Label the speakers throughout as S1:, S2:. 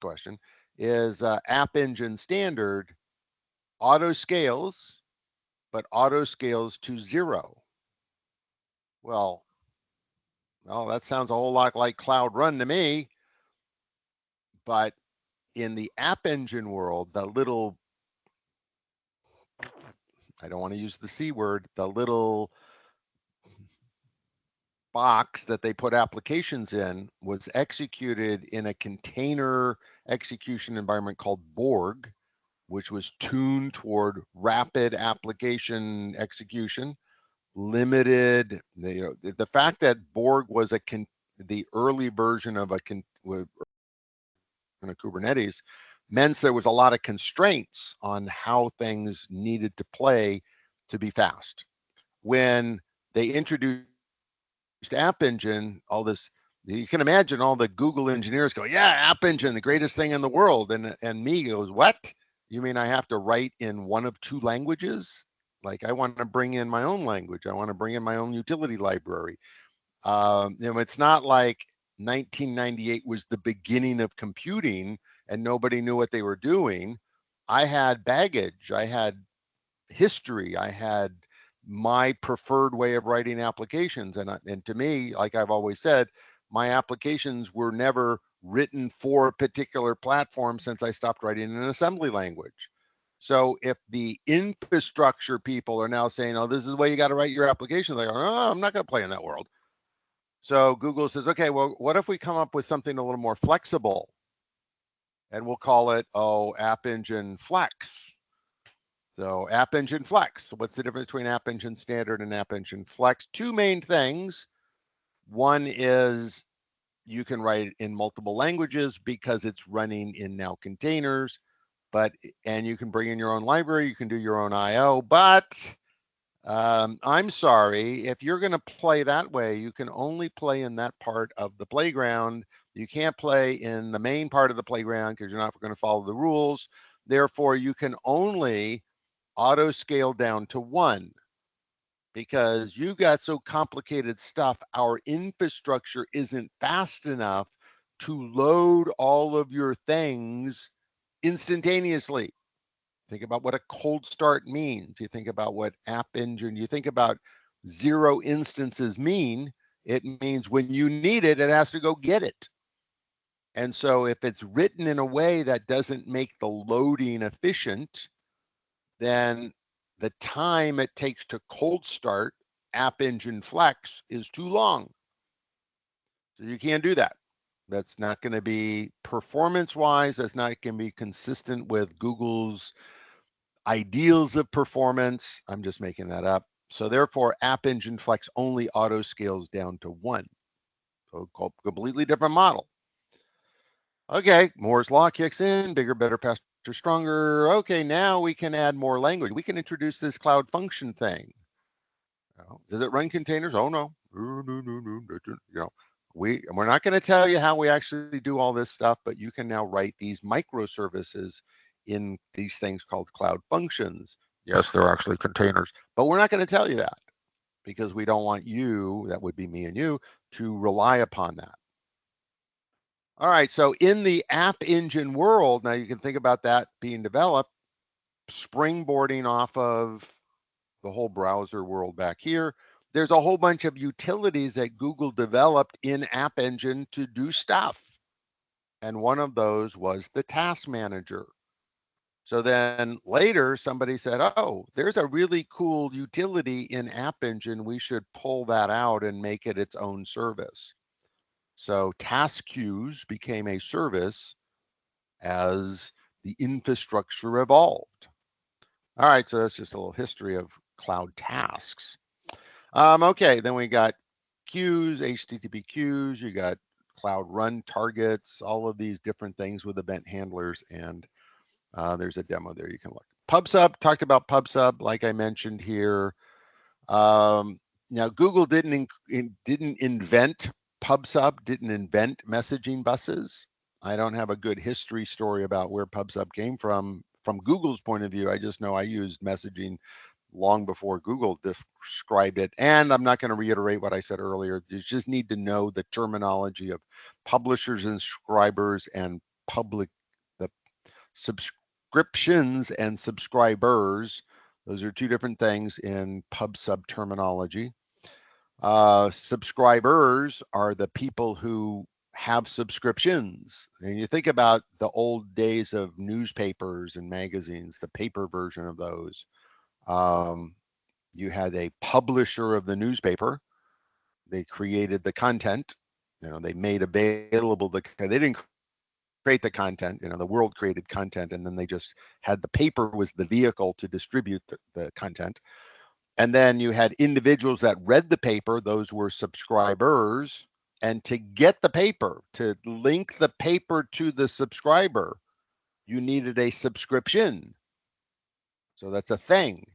S1: question is App Engine standard auto scales, but auto scales to 0. Well, well, that sounds a whole lot like Cloud Run to me, but in the App Engine world, the little, I don't want to use the C word, the little box that they put applications in was executed in a container execution environment called Borg, which was tuned toward rapid application execution, limited. The fact that Borg was the early version of Kubernetes meant there was a lot of constraints on how things needed to play to be fast. When they introduced App Engine, all this, you can imagine all the Google engineers go, yeah, App Engine, the greatest thing in the world. And me goes, what? You mean I have to write in one of two languages? Like I want to bring in my own language. I want to bring in my own utility library. It's not like 1998 was the beginning of computing and nobody knew what they were doing. I had baggage. I had history. I had my preferred way of writing applications. And to me, like I've always said, my applications were never written for a particular platform since I stopped writing in an assembly language. So if the infrastructure people are now saying, oh, this is the way you got to write your applications, I go, oh, I'm not going to play in that world. So Google says, okay, well, what if we come up with something a little more flexible? And we'll call it, App Engine Flex. So App Engine Flex. So what's the difference between App Engine Standard and App Engine Flex? Two main things. One is you can write in multiple languages because it's running in now containers, and you can bring in your own library, you can do your own IO, but I'm sorry, if you're going to play that way, you can only play in that part of the playground. You can't play in the main part of the playground because you're not going to follow the rules. Therefore, you can only auto scale down to 1 because you got so complicated stuff. Our infrastructure isn't fast enough to load all of your things instantaneously. Think about what a cold start means. You think about what App Engine, you think about 0 instances mean. It means when you need it, it has to go get it. And so if it's written in a way that doesn't make the loading efficient, then the time it takes to cold start App Engine Flex is too long. So you can't do that. That's not going to be performance-wise. That's not going to be consistent with Google's ideals of performance. I'm just making that up. So therefore, App Engine Flex only auto scales down to 1. So completely different model. Okay, Moore's law kicks in, bigger, better, faster, stronger. Okay, now we can add more language. We can introduce this cloud function thing. Does it run containers? Oh no. We're not going to tell you how we actually do all this stuff, but you can now write these microservices in these things called cloud functions. Yes, they're actually containers, but we're not going to tell you that because we don't want you, that would be me and you, to rely upon that. All right, so in the App Engine world, now you can think about that being developed, springboarding off of the whole browser world back here. There's a whole bunch of utilities that Google developed in App Engine to do stuff. And one of those was the task manager. So then later somebody said, oh, there's a really cool utility in App Engine. We should pull that out and make it its own service. So task queues became a service as the infrastructure evolved. All right, so that's just a little history of cloud tasks. Okay, then we got queues, HTTP queues, you got cloud run targets, all of these different things with event handlers, and there's a demo there you can look. PubSub, talked about PubSub, like I mentioned here. Now, Google didn't invent PubSub, didn't invent messaging buses. I don't have a good history story about where PubSub came from Google's point of view. I just know I used messaging long before Google described it. And I'm not going to reiterate what I said earlier. You just need to know the terminology of publishers and subscribers and the subscriptions and subscribers. Those are two different things in PubSub terminology. Subscribers are the people who have subscriptions. And you think about the old days of newspapers and magazines, the paper version of those. You had a publisher of the newspaper. They created the content. They made available they didn't create the content. The world created content, and then they just had the paper was the vehicle to distribute the content. And then you had individuals that read the paper. Those were subscribers. And to get the paper, to link the paper to the subscriber, you needed a subscription. So that's a thing.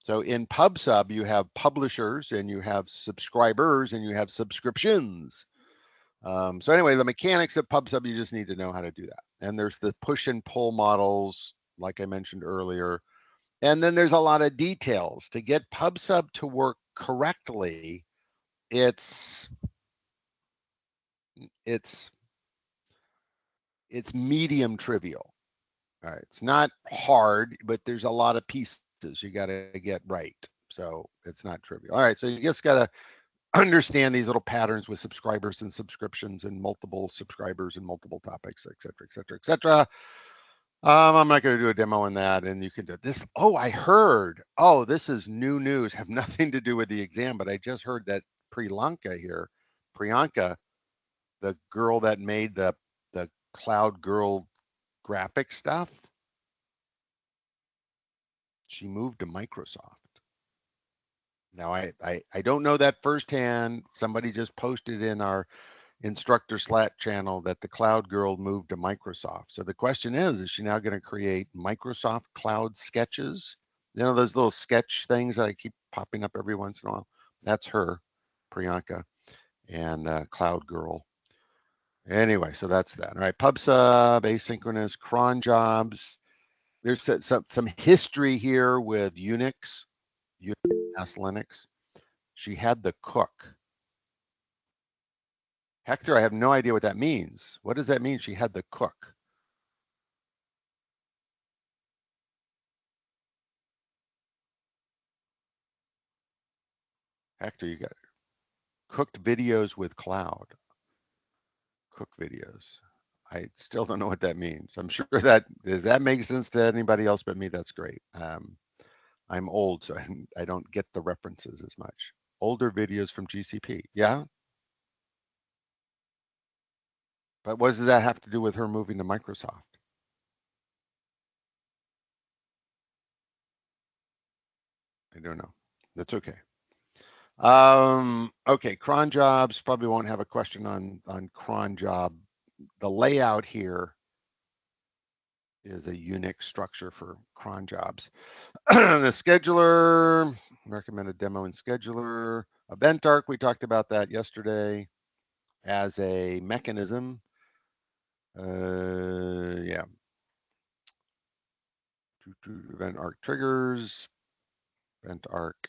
S1: So in PubSub, you have publishers and you have subscribers and you have subscriptions. So anyway, the mechanics of PubSub, you just need to know how to do that. And there's the push and pull models, like I mentioned earlier. And then there's a lot of details. To get PubSub to work correctly, it's medium trivial. All right. It's not hard, but there's a lot of pieces you got to get right. So it's not trivial. All right. So you just got to understand these little patterns with subscribers and subscriptions and multiple subscribers and multiple topics, et cetera, et cetera, et cetera. I'm not going to do a demo on that, and you can do this. Oh, I heard. Oh, this is new news. Have nothing to do with the exam, but I just heard that Priyanka, the girl that made the Cloud Girl graphic stuff, she moved to Microsoft. Now, I don't know that firsthand. Somebody just posted in our instructor Slack channel that the Cloud Girl moved to Microsoft. So the question is she now going to create Microsoft Cloud sketches? Those little sketch things that I keep popping up every once in a while. That's her, Priyanka, and Cloud Girl. Anyway, so that's that. All right, PubSub, asynchronous, cron jobs. There's some history here with Unix, Linux. She had the cook. Hector, I have no idea what that means. What does that mean? She had the cook. Hector, you got it. Cooked videos with cloud. Cook videos. I still don't know what that means. I'm sure does that make sense to anybody else but me? That's great. I'm old, so I don't get the references as much. Older videos from GCP. Yeah. But what does that have to do with her moving to Microsoft? I don't know. That's okay. Okay, cron jobs, probably won't have a question on cron job. The layout here is a Unix structure for cron jobs. The scheduler, recommended demo in scheduler. Event arc, we talked about that yesterday as a mechanism. Yeah. Event arc triggers, event arc,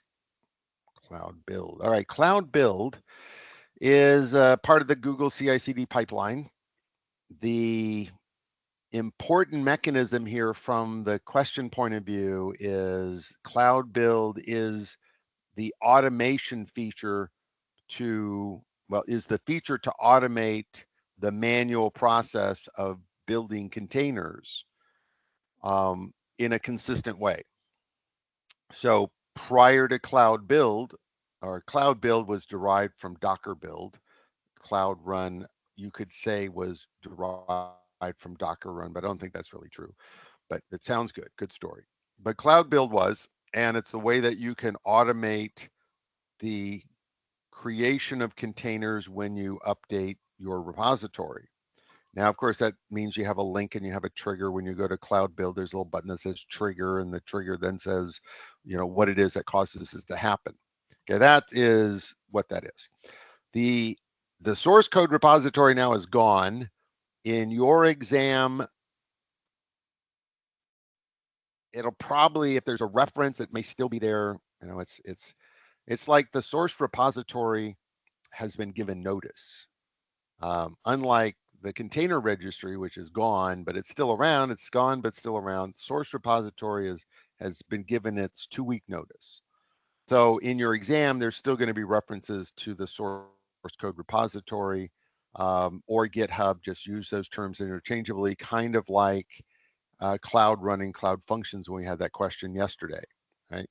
S1: cloud build. All right, cloud build is part of the Google CI/CD pipeline. The important mechanism here from the question point of view is cloud build is the automation feature is the feature to automate the manual process of building containers in a consistent way. So prior to cloud build, or cloud build was derived from Docker build. Cloud run, you could say, was derived from Docker run, but I don't think that's really true. But it sounds good. Good story. But cloud build was, and it's the way that you can automate the creation of containers when you update your repository. Now, of course, that means you have a link and you have a trigger. When you go to cloud build, there's a little button that says trigger, and the trigger then says, what it is that causes this to happen. Okay, that is what that is. The source code repository now is gone. In your exam, it'll probably, if there's a reference, it may still be there. It's like the source repository has been given notice. Unlike the container registry, which is gone, but it's still around. It's gone, but still around. Source repository has been given its 2-week notice. So in your exam, there's still going to be references to the source code repository or GitHub. Just use those terms interchangeably, kind of like cloud running cloud functions when we had that question yesterday, right?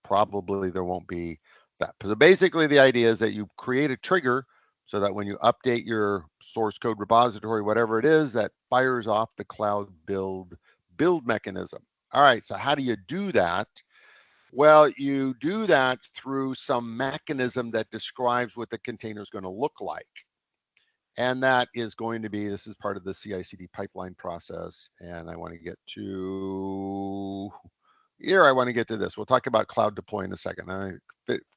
S1: Probably there won't be that. So basically the idea is that you create a trigger so that when you update your source code repository, whatever it is, that fires off the cloud build mechanism. All right, so how do you do that? Well, you do that through some mechanism that describes what the container is going to look like. And that is going to be, this is part of the CI/CD pipeline process. And I want to get to here. I want to get to this. We'll talk about cloud deploy in a second. I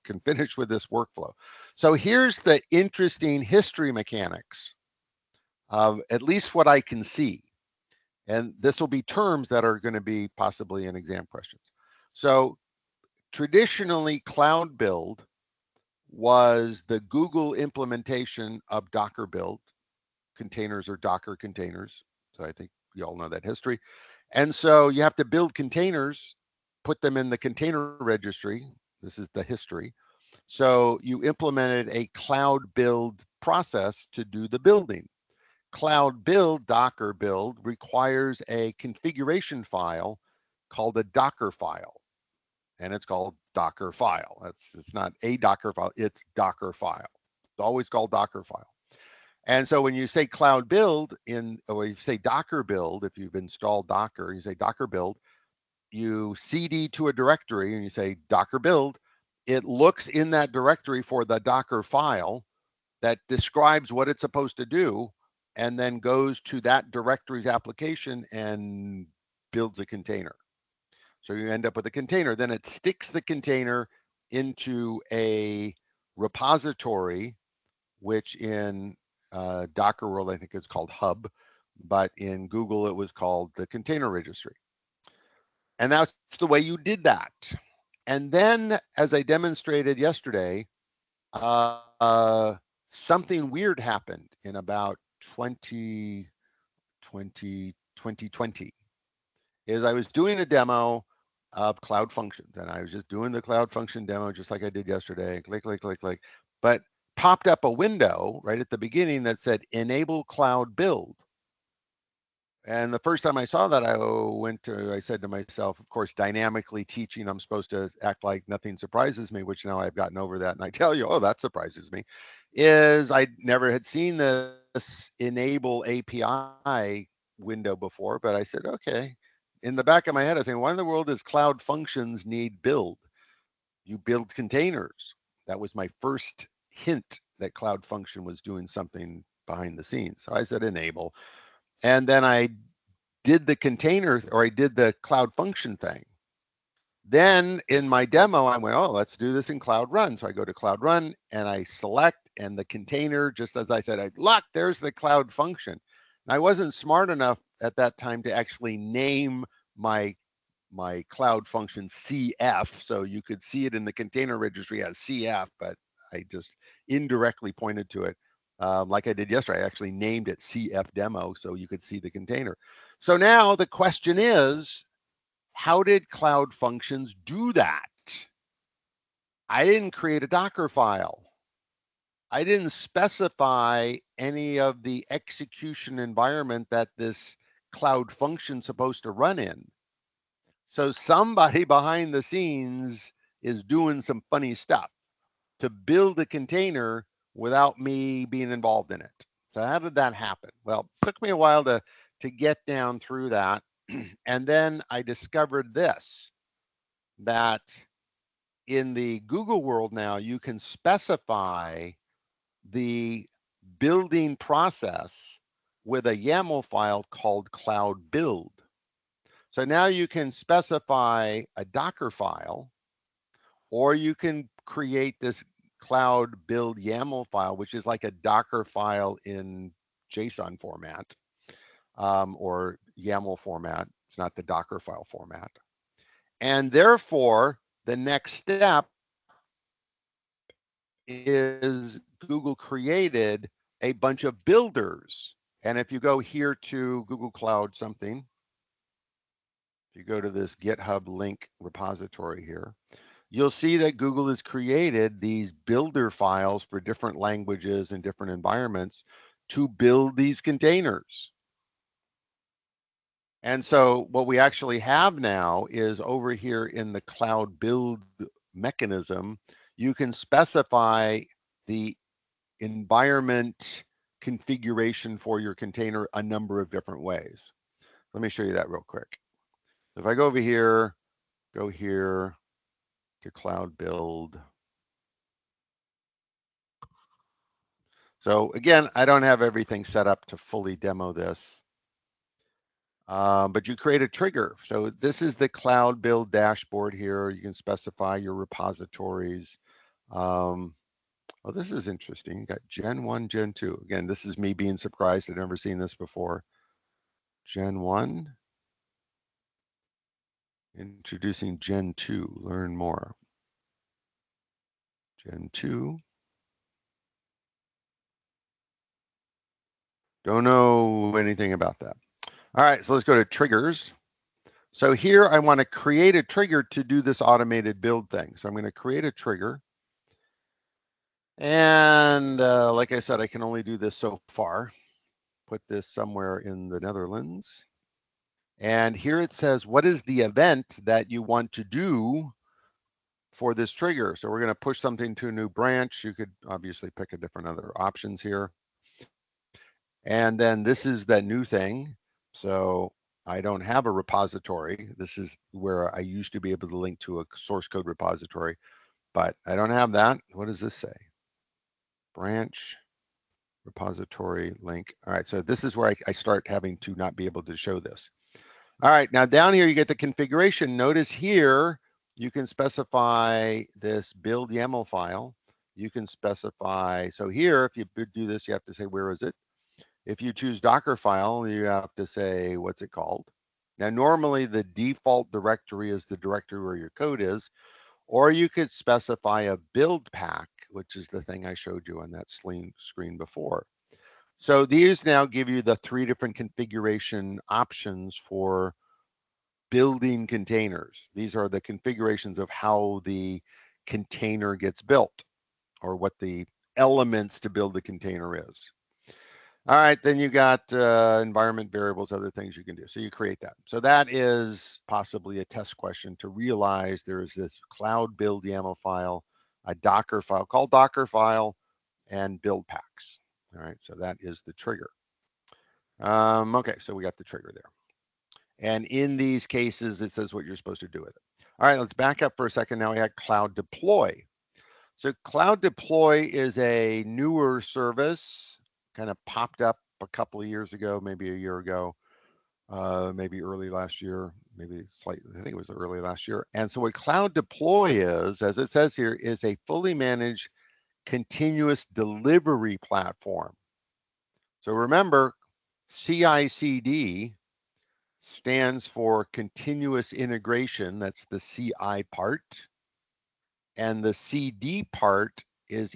S1: can finish with this workflow. So here's the interesting history mechanics of at least what I can see. And this will be terms that are going to be possibly in exam questions. So traditionally, cloud build was the Google implementation of Docker build. Containers are Docker containers. So I think you all know that history. And so you have to build containers, put them in the container registry. This is the history. So you implemented a cloud build process to do the building. Cloud build, Docker build, requires a configuration file called a Docker file. And it's called Docker file. It's not a Docker file, it's Docker file. It's always called Docker file. And so when you say cloud build or you say Docker build, if you've installed Docker, you say Docker build, you CD to a directory and you say Docker build, it looks in that directory for the Docker file that describes what it's supposed to do and then goes to that directory's application and builds a container. So you end up with a container. Then it sticks the container into a repository, which in Docker world, I think it's called Hub, but in Google, it was called the container registry. And that's the way you did that. And then, as I demonstrated yesterday, something weird happened in about 2020, is I was doing a demo of Cloud Functions, and I was just doing the Cloud Function demo just like I did yesterday, click, but popped up a window right at the beginning that said enable cloud build. And the first time I saw that, I said to myself, of course, dynamically teaching, I'm supposed to act like nothing surprises me, which now I've gotten over that. And I tell you, oh, that surprises me, is I never had seen this enable API window before, but I said, okay. In the back of my head, I was saying, why in the world does Cloud Functions need build? You build containers. That was my first hint that Cloud Function was doing something behind the scenes. So I said enable. And then I did the container, or I did the Cloud Function thing. Then in my demo, I went, oh, let's do this in Cloud Run. So I go to Cloud Run and I select, and the container, just as I said, look, there's the Cloud Function. And I wasn't smart enough at that time to actually name my Cloud Function CF. So you could see it in the container registry as CF, but I just indirectly pointed to it. Like I did yesterday, I actually named it CF demo so you could see the container. So now the question is, how did Cloud Functions do that? I didn't create a Docker file. I didn't specify any of the execution environment that this Cloud Function is supposed to run in. So somebody behind the scenes is doing some funny stuff to build a container without me being involved in it. So how did that happen? Well, it took me a while to get down through that. And then I discovered this, that in the Google world now, you can specify the building process with a YAML file called cloud build. So now you can specify a Docker file, or you can create this cloud build YAML file, which is like a Docker file in JSON format or YAML format. It's not the Docker file format. And therefore, the next step is Google created a bunch of builders. And if you go here to Google Cloud something, if you go to this GitHub link repository here, you'll see that Google has created these builder files for different languages and different environments to build these containers. And so what we actually have now is over here in the cloud build mechanism, you can specify the environment configuration for your container a number of different ways. Let me show you that real quick. If I go over here, go here to cloud build. So again, I don't have everything set up to fully demo this, but you create a trigger. So this is the cloud build dashboard here. You can specify your repositories. Oh, this is interesting. You got Gen 1, Gen 2. Again, this is me being surprised. I've never seen this before. Gen 1. Introducing Gen 2. Learn more. Gen 2. Don't know anything about that. All right, so let's go to triggers. So here I want to create a trigger to do this automated build thing. So I'm going to create a trigger. And like I said, I can only do this so far. Put this somewhere in the Netherlands. And here it says, what is the event that you want to do for this trigger? So we're going to push something to a new branch. You could obviously pick a different other options here. And then this is that new thing. So I don't have a repository. This is where I used to be able to link to a source code repository, but I don't have that. What does this say? Branch repository link. All right, so this is where I start having to not be able to show this. All right, now down here you get the configuration. Notice here you can specify this build YAML file. You can specify, so here if you do this, you have to say, where is it? If you choose Dockerfile, you have to say, what's it called? Now, normally the default directory is the directory where your code is, or you could specify a build pack, which is the thing I showed you on that screen before. So these now give you the 3 different configuration options for building containers. These are the configurations of how the container gets built, or what the elements to build the container is. All right, then you got environment variables, other things you can do. So you create that. So that is possibly a test question to realize there is this cloud build YAML file, a Docker file called Dockerfile, and build packs. All right, so that is the trigger. Okay, so we got the trigger there. And in these cases, it says what you're supposed to do with it. All right, let's back up for a second. Now we had Cloud Deploy. So Cloud Deploy is a newer service, kind of popped up a couple of years ago, maybe a year ago, maybe early last year, maybe slightly, I think it was early last year. And so what Cloud Deploy is, as it says here, is a fully managed continuous delivery platform. So remember, CI/CD stands for continuous integration. That's the CI part. And the CD part is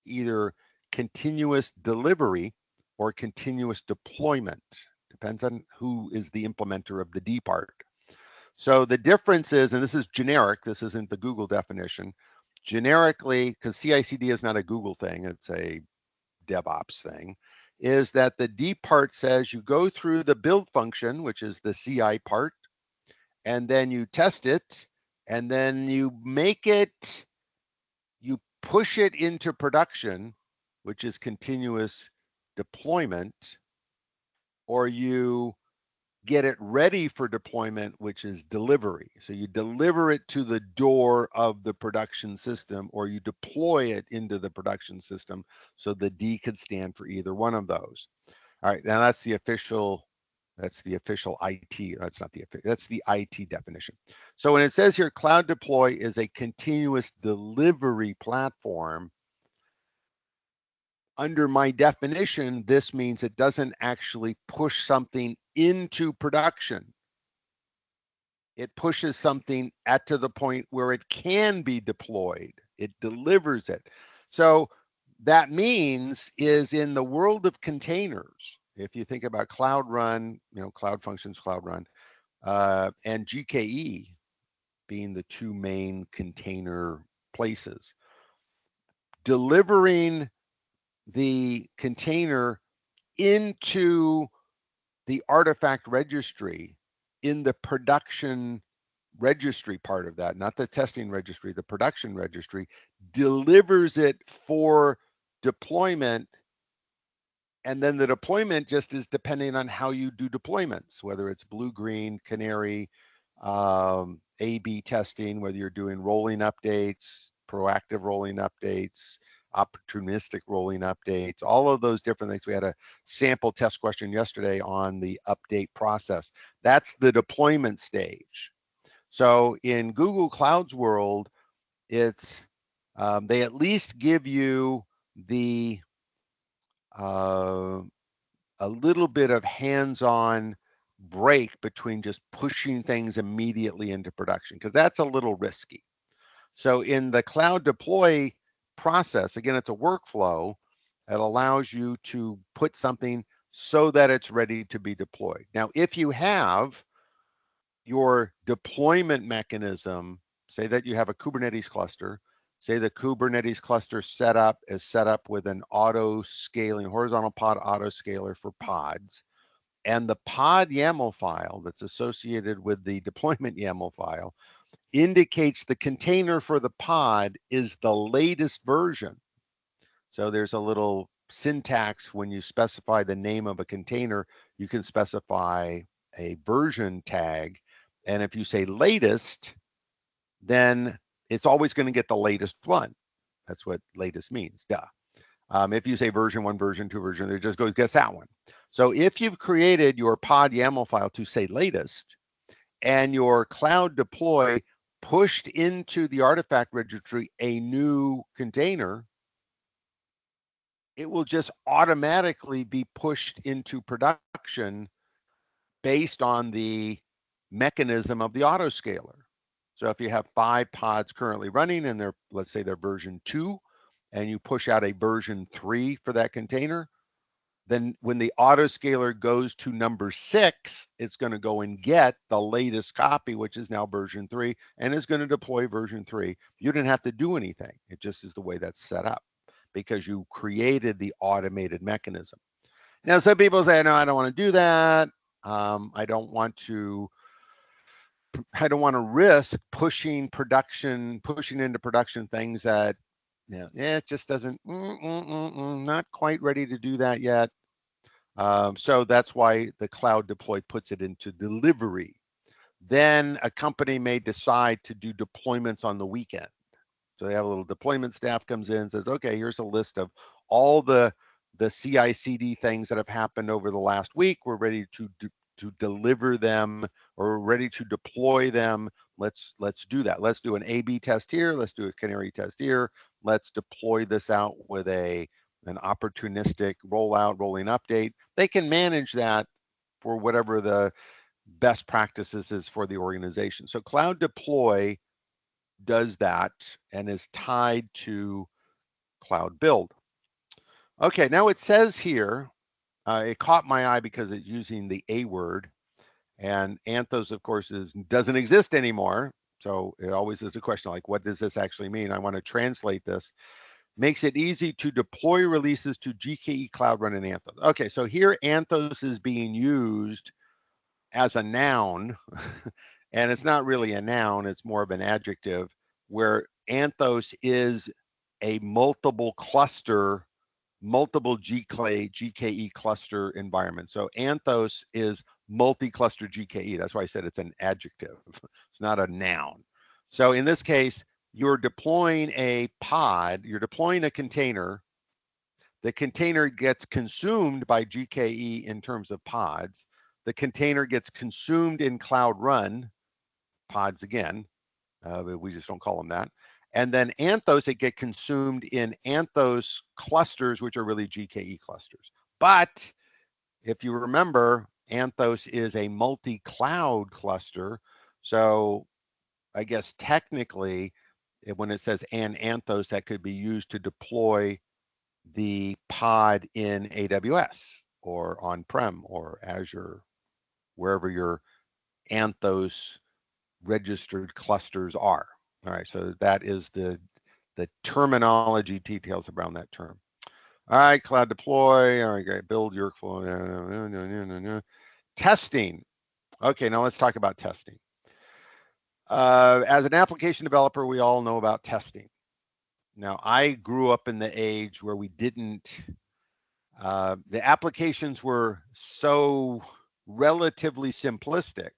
S1: either continuous delivery or continuous deployment. Depends on who is the implementer of the D part. So the difference is, and this is generic, this isn't the Google definition, generically, because CI/CD is not a Google thing, it's a DevOps thing, is that the D part says you go through the build function, which is the CI part, and then you test it, and then you make it, you push it into production, which is continuous deployment, or you get it ready for deployment, which is delivery. So you deliver it to the door of the production system, or you deploy it into the production system. So the D could stand for either one of those. All right, now that's the official IT. That's the IT definition. So when it says here, Cloud Deploy is a continuous delivery platform, under my definition, this means it doesn't actually push something into production. It pushes something to the point where it can be deployed. It delivers it. So that means is in the world of containers, if you think about Cloud Run, Cloud Functions, Cloud Run, and GKE being the two main container places, delivering the container into the artifact registry in the production registry part of that, not the testing registry, the production registry, delivers it for deployment. And then the deployment just is depending on how you do deployments, whether it's blue, green, canary, A/B testing, whether you're doing rolling updates, proactive rolling updates, opportunistic rolling updates, all of those different things. We had a sample test question yesterday on the update process. That's the deployment stage. So in Google Cloud's world, it's they at least give you the a little bit of hands-on break between just pushing things immediately into production, because that's a little risky. So in the cloud deploy process, again, it's a workflow that allows you to put something so that it's ready to be deployed. Now, if you have your deployment mechanism, say that you have a Kubernetes cluster, say the Kubernetes cluster setup is set up with an auto scaling, horizontal pod auto scaler for pods, and the pod YAML file that's associated with the deployment YAML file indicates the container for the pod is the latest version. So there's a little syntax when you specify the name of a container, you can specify a version tag. And if you say latest, then it's always going to get the latest one. That's what latest means, duh. If you say version 1, version 2, version, it just goes gets that one. So if you've created your pod YAML file to say latest, and your cloud deploy pushed into the artifact registry a new container, it will just automatically be pushed into production based on the mechanism of the autoscaler. So if you have 5 pods currently running and they're, let's say they're version 2, and you push out a version 3 for that container, then when the autoscaler goes to number 6, it's going to go and get the latest copy, which is now version 3, and is going to deploy version 3. You didn't have to do anything. It just is the way that's set up because you created the automated mechanism. Now, some people say, no, I don't want to do that. I don't want to risk pushing into production things that, it just doesn't, not quite ready to do that yet. So that's why the cloud deploy puts it into delivery. Then a company may decide to do deployments on the weekend. So they have a little deployment staff comes in and says, okay, here's a list of all the CI/CD things that have happened over the last week. We're ready to deliver them, or we're ready to deploy them. Let's do that. Let's do an A/B test here. Let's do a canary test here. Let's deploy this out with an opportunistic rollout, rolling update. They can manage that for whatever the best practices is for the organization. So Cloud Deploy does that and is tied to Cloud Build. Okay, now it says here, it caught my eye because it's using the A word, and Anthos, of course, doesn't exist anymore. So it always is a question like, what does this actually mean? I want to translate this. Makes it easy to deploy releases to GKE Cloud Run in Anthos. Okay, so here Anthos is being used as a noun, and it's not really a noun, it's more of an adjective, where Anthos is a multiple GKE cluster environment. So Anthos is multi-cluster GKE. That's why I said it's an adjective. It's not a noun. So in this case, you're deploying a pod, you're deploying a container. The container gets consumed by GKE in terms of pods. The container gets consumed in Cloud Run, pods again, but we just don't call them that. And then Anthos, it get consumed in Anthos clusters, which are really GKE clusters. But if you remember, Anthos is a multi-cloud cluster. So I guess technically, when it says an Anthos, that could be used to deploy the pod in AWS or on-prem or Azure, wherever your Anthos registered clusters are. All right, so that is the terminology details around that term. All right, cloud deploy. All right, great. Build your flow. Testing. Okay, now let's talk about testing. As an application developer, we all know about testing. Now, I grew up in the age where we didn't, the applications were so relatively simplistic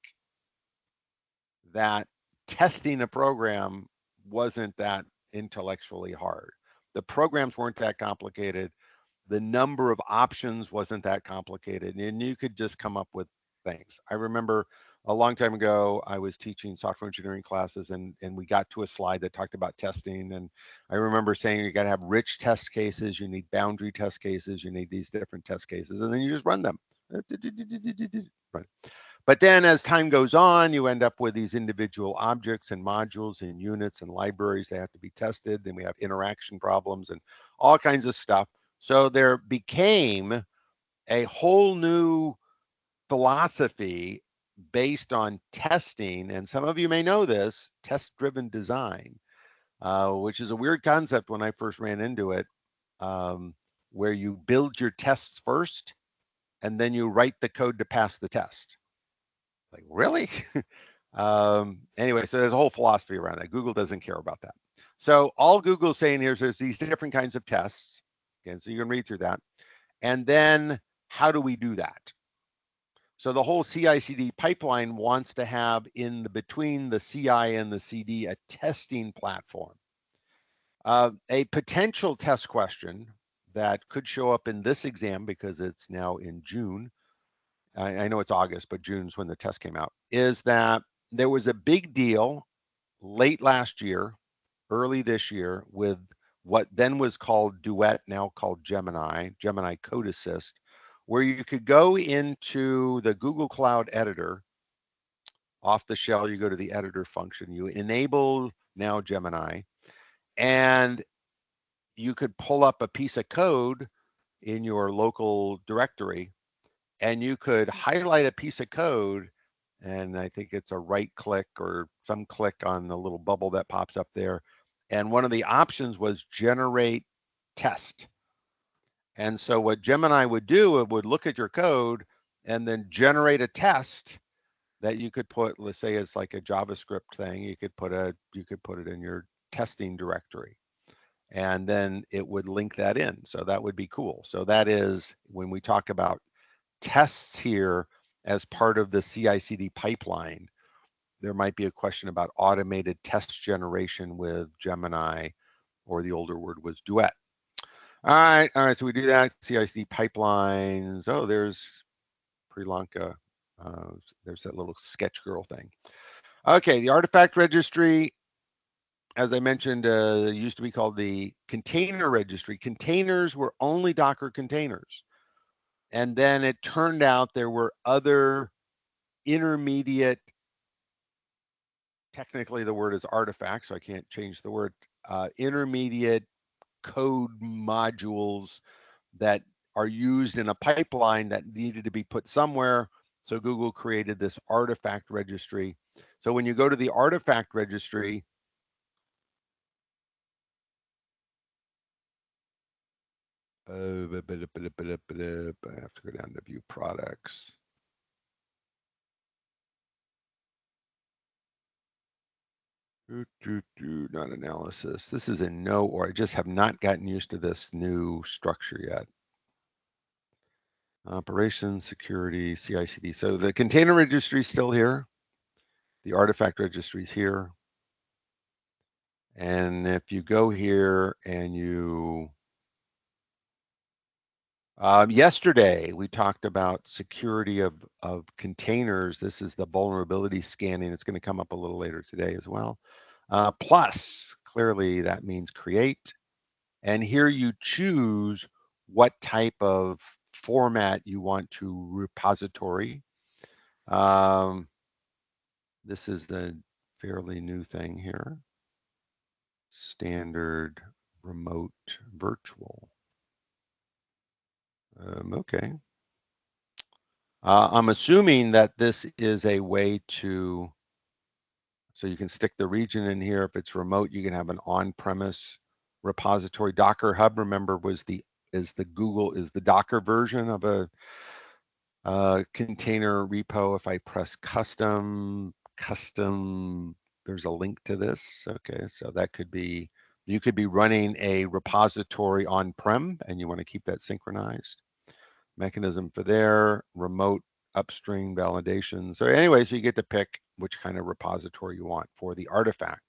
S1: that testing a program wasn't that intellectually hard. The programs weren't that complicated. The number of options wasn't that complicated, and you could just come up with things. I remember a long time ago, I was teaching software engineering classes, and we got to a slide that talked about testing. And I remember saying you got to have rich test cases, you need boundary test cases, you need these different test cases, and then you just run them. Right. But then as time goes on, you end up with these individual objects and modules and units and libraries that have to be tested. Then we have interaction problems and all kinds of stuff. So there became a whole new philosophy based on testing. And some of you may know this, test-driven design, which is a weird concept when I first ran into it, where you build your tests first and then you write the code to pass the test. Like, really? Anyway, so there's a whole philosophy around that. Google doesn't care about that. So all Google's saying here is there's these different kinds of tests. Again, so you can read through that. And then how do we do that? So the whole CI/CD pipeline wants to have in the between the CI and the CD a testing platform. A potential test question that could show up in this exam because it's now in June. I know it's August, but June's when the test came out, is that there was a big deal late last year, early this year, with what then was called Duet, now called Gemini Code Assist, where you could go into the Google Cloud Editor off the shell, you go to the editor function, you enable now Gemini, and you could pull up a piece of code in your local directory and you could highlight a piece of code, and I think it's a right click or some click on the little bubble that pops up there. And one of the options was generate test. And so what Gemini would do, it would look at your code and then generate a test that you could put, let's say it's like a JavaScript thing, you could put it in your testing directory. And then it would link that in. So that would be cool. So that is when we talk about tests here as part of the CI/CD pipeline, there might be a question about automated test generation with Gemini, or the older word was Duet. All right, so we do that, CI/CD pipelines. Oh, there's Priyanka. There's that little sketch girl thing. Okay, the artifact registry, as I mentioned, used to be called the container registry. Containers were only Docker containers. And then it turned out there were other intermediate, technically the word is artifact, so I can't change the word, intermediate code modules that are used in a pipeline that needed to be put somewhere. So Google created this artifact registry. So when you go to the artifact registry, I have to go down to view products. Not analysis. This is in no or I just have not gotten used to this new structure yet. Operations, security, CI/CD. So the container registry is still here. The artifact registry is here. And if you go here and you, yesterday we talked about security of containers. This is the vulnerability scanning. It's going to come up a little later today as well. Plus, clearly that means create. And here you choose what type of format you want to repository. This is the fairly new thing here. Standard, remote, virtual. Okay. I'm assuming that this is a way to, so you can stick the region in here. If it's remote, you can have an on-premise repository. Docker Hub, remember, is the Docker version of a container repo. If I press custom, there's a link to this. Okay, so that could be, you could be running a repository on-prem and you want to keep that synchronized. Mechanism for there, remote upstream validation. So anyways, you get to pick which kind of repository you want for the artifact.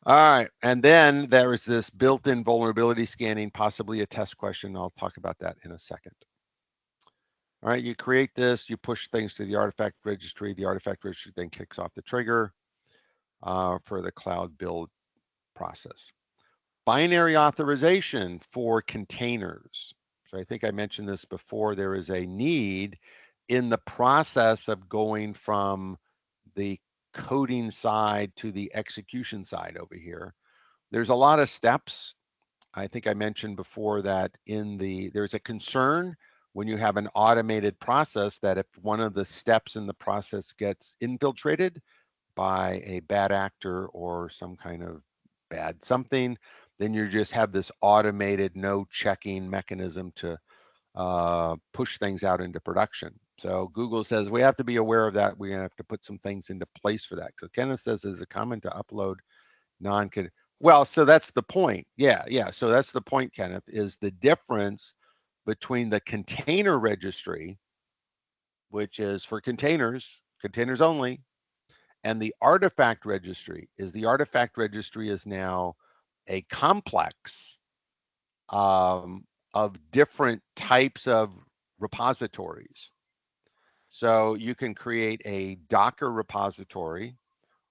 S1: All right, and then there is this built-in vulnerability scanning, possibly a test question. I'll talk about that in a second. All right, you create this, you push things to the artifact registry. The artifact registry then kicks off the trigger for the cloud build process. Binary authorization for containers. So I think I mentioned this before. There is a need in the process of going from the coding side to the execution side over here. There's a lot of steps. I think I mentioned before that there's a concern when you have an automated process that if one of the steps in the process gets infiltrated by a bad actor or some kind of bad something, then you just have this automated no checking mechanism to push things out into production. So Google says we have to be aware of that. We're gonna have to put some things into place for that. So Kenneth says there's a comment to upload well, so that's the point. Yeah. So that's the point, Kenneth, is the difference between the container registry, which is for containers only, and the artifact registry is now a complex of different types of repositories. So you can create a Docker repository,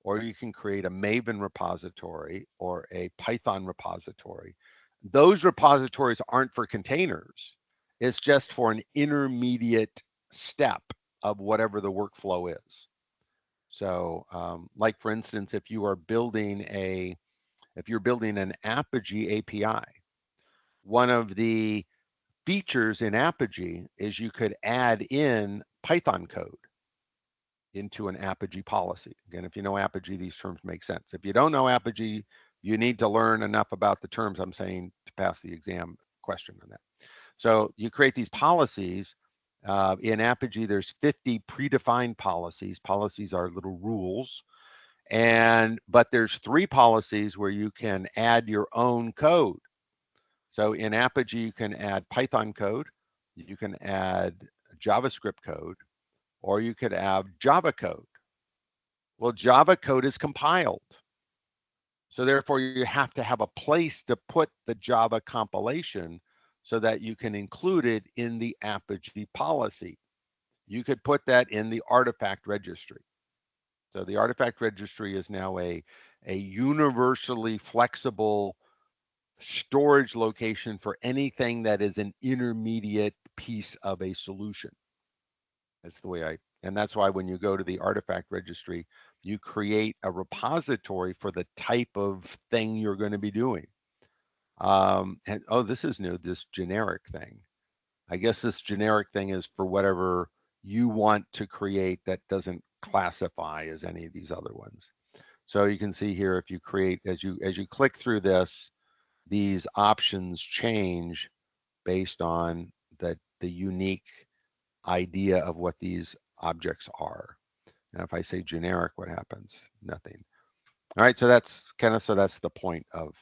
S1: or you can create a Maven repository or a Python repository. Those repositories aren't for containers. It's just for an intermediate step of whatever the workflow is. So like for instance, if you're building an Apigee API, one of the features in Apigee is you could add in Python code into an Apigee policy. Again, if you know Apigee, these terms make sense. If you don't know Apigee, you need to learn enough about the terms I'm saying to pass the exam question on that. So you create these policies. In Apigee, there's 50 predefined policies. Policies are little rules. But there's 3 policies where you can add your own code. So in Apigee, you can add Python code, you can add JavaScript code, or you could add Java code. Well, Java code is compiled. So therefore, you have to have a place to put the Java compilation so that you can include it in the Apigee policy. You could put that in the artifact registry. So the artifact registry is now a universally flexible storage location for anything that is an intermediate piece of a solution. That's the way and that's why when you go to the artifact registry, you create a repository for the type of thing you're going to be doing. And oh, this is new, this generic thing. I guess this generic thing is for whatever you want to create that doesn't classify as any of these other ones. So you can see here, if you create, as you click through this, these options change based on the unique idea of what these objects are. And if I say generic, what happens? Nothing. All right, so that's the point of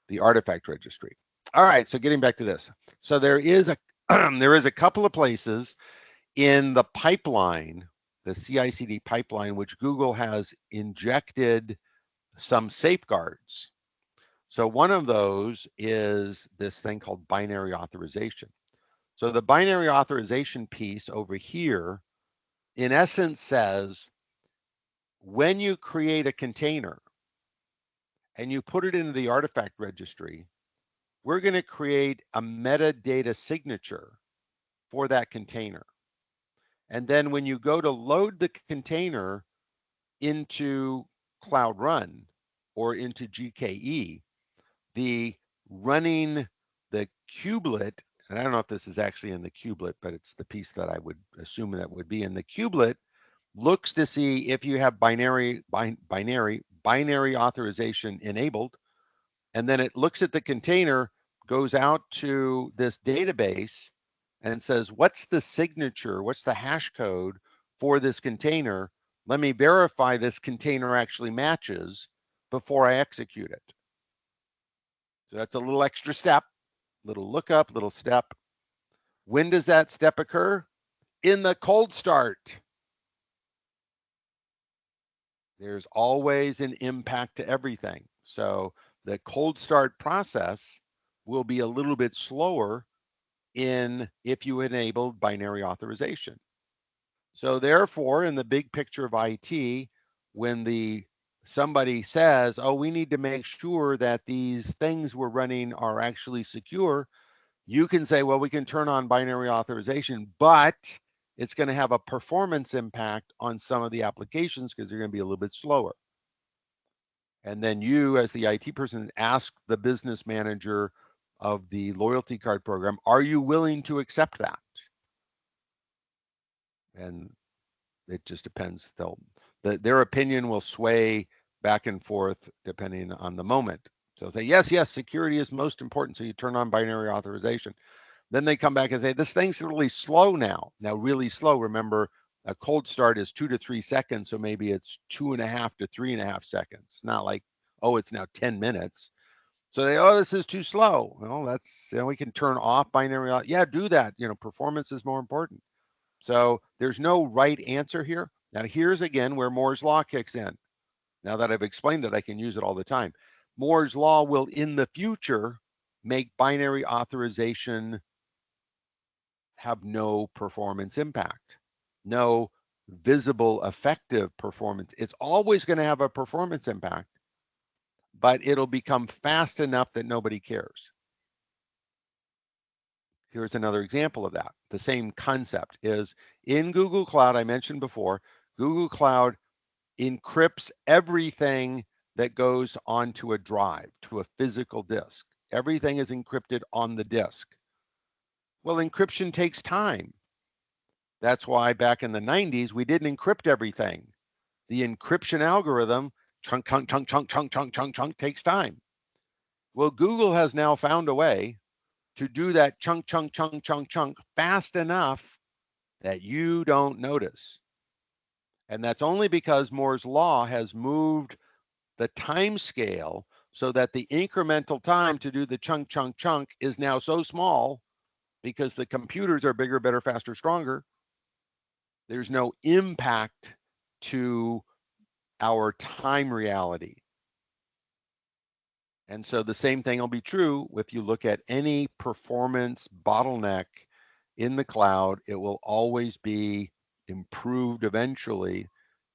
S1: the artifact registry. All right, so getting back to this. So there is a there is a couple of places in the pipeline, the CI/CD pipeline, which Google has injected some safeguards. So one of those is this thing called binary authorization. So the binary authorization piece over here, in essence, says when you create a container and you put it into the artifact registry, we're going to create a metadata signature for that container. And then when you go to load the container into Cloud Run or into GKE, the running the kubelet and I don't know if this is actually in the kubelet, but it's the piece that I would assume that would be in the kubelet, looks to see if you have binary authorization enabled, and then it looks at the container, goes out to this database and says, what's the signature, what's the hash code for this container? Let me verify this container actually matches before I execute it. So that's a little extra step, little lookup, little step. When does that step occur? In the cold start. There's always an impact to everything. So the cold start process will be a little bit slower if you enabled binary authorization. So therefore, in the big picture of IT, when somebody says, oh, we need to make sure that these things we're running are actually secure, you can say, well, we can turn on binary authorization, but it's going to have a performance impact on some of the applications because they're going to be a little bit slower. And then you, as the IT person, ask the business manager of the loyalty card program, are you willing to accept that? And it just depends. Their opinion will sway back and forth depending on the moment. So say, yes, security is most important. So you turn on binary authorization. Then they come back and say, this thing's really slow now. Now, really slow. Remember, a cold start is 2 to 3 seconds. So maybe it's 2.5 to 3.5 seconds. Not like, oh, it's now 10 minutes. So this is too slow. Well, we can turn off binary. Yeah, do that. Performance is more important. So there's no right answer here. Now, here's again where Moore's law kicks in. Now that I've explained it, I can use it all the time. Moore's law will, in the future, make binary authorization have no performance impact, no visible, effective performance. It's always going to have a performance impact, but it'll become fast enough that nobody cares. Here's another example of that. The same concept is in Google Cloud, I mentioned before, Google Cloud encrypts everything that goes onto a drive, to a physical disk. Everything is encrypted on the disk. Well, encryption takes time. That's why back in the 90s, we didn't encrypt everything. The encryption algorithm, chunk, takes time. Well, Google has now found a way to do that chunk fast enough that you don't notice. And that's only because Moore's law has moved the time scale so that the incremental time to do the chunk is now so small because the computers are bigger, better, faster, stronger. There's no impact to our time reality. And so the same thing will be true if you look at any performance bottleneck in the cloud. It will always be improved eventually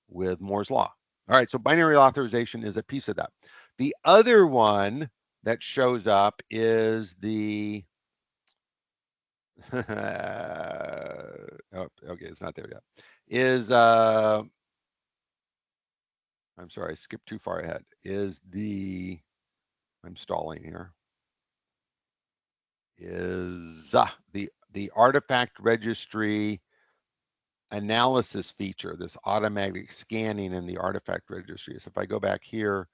S1: with Moore's law. All right, so binary authorization is a piece of that. The other one that shows up is the oh, okay, it's not there yet. I'm sorry, I skipped too far ahead. I'm stalling here. Is the artifact registry analysis feature, this automatic scanning in the artifact registry. So if I go back here,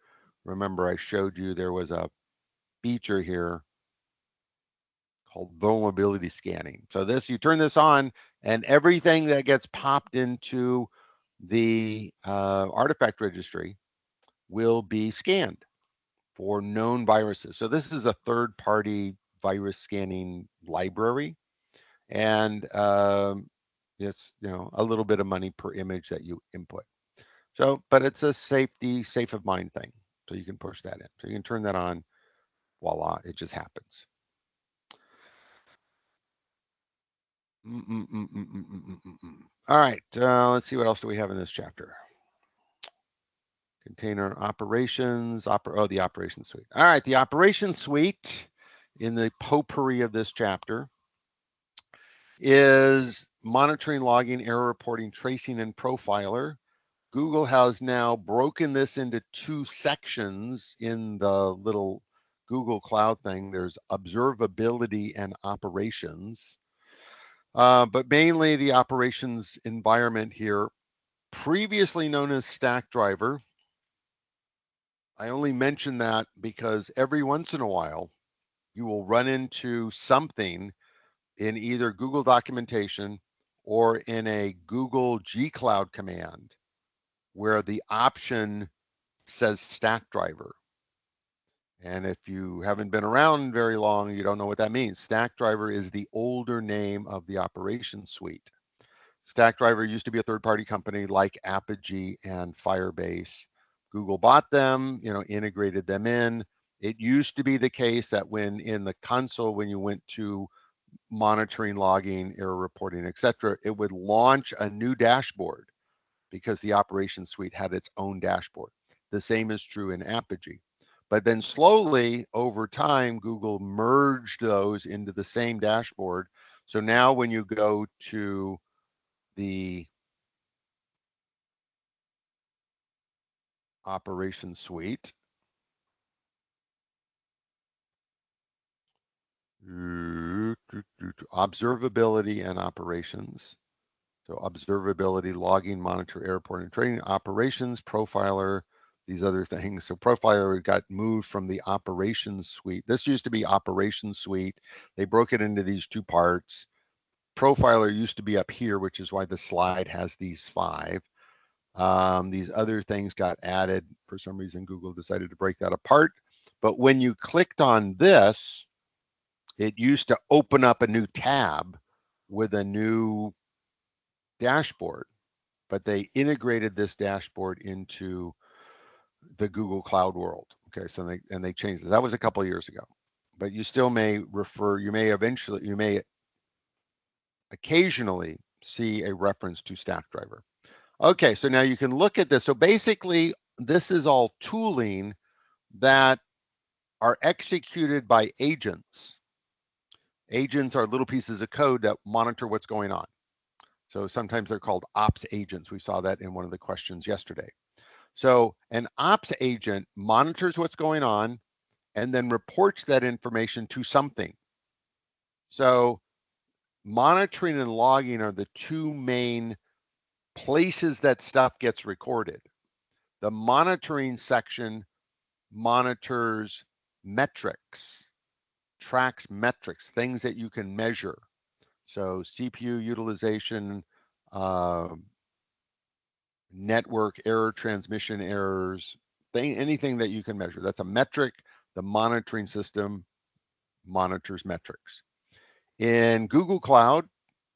S1: remember I showed you there was a feature here called vulnerability scanning. So you turn this on and everything that gets popped into the artifact registry will be scanned for known viruses. So this is a third-party virus scanning library, and it's a little bit of money per image that you input. So, but it's a safe of mind thing. So you can push that in. So you can turn that on. Voila, it just happens. All right, let's see what else do we have in this chapter. Container operations, the operations suite. All right, the operations suite in the potpourri of this chapter is monitoring, logging, error reporting, tracing, and profiler. Google has now broken this into two sections in the little Google Cloud thing. There's observability and operations, but mainly the operations environment here, previously known as Stackdriver. I only mention that because every once in a while you will run into something in either Google documentation or in a Google G Cloud command where the option says Stackdriver. And if you haven't been around very long, you don't know what that means. Stackdriver is the older name of the operations suite. Stackdriver used to be a third-party company like Apigee and Firebase. Google bought them, integrated them in. It used to be the case that when in the console, when you went to monitoring, logging, error reporting, etc., it would launch a new dashboard because the operations suite had its own dashboard. The same is true in Apigee. But then slowly over time, Google merged those into the same dashboard. So now when you go to the operations suite, observability and operations. So observability, logging, monitor, error reporting, training, operations, profiler, these other things. So profiler got moved from the operations suite. This used to be operations suite. They broke it into these two parts. Profiler used to be up here, which is why the slide has these 5. These other things got added. For some reason, Google decided to break that apart. But when you clicked on this, it used to open up a new tab with a new dashboard, but they integrated this dashboard into the Google Cloud world. Okay, so they changed it. That was a couple of years ago, but you still may you may occasionally see a reference to Stackdriver. Okay, so now you can look at this. So basically, this is all tooling that are executed by agents. Agents are little pieces of code that monitor what's going on. So sometimes they're called ops agents. We saw that in one of the questions yesterday. So an ops agent monitors what's going on and then reports that information to something. So monitoring and logging are the two main places that stuff gets recorded. The monitoring section monitors metrics, tracks metrics, things that you can measure. So CPU utilization, network error, transmission errors, anything that you can measure. That's a metric. The monitoring system monitors metrics. In Google Cloud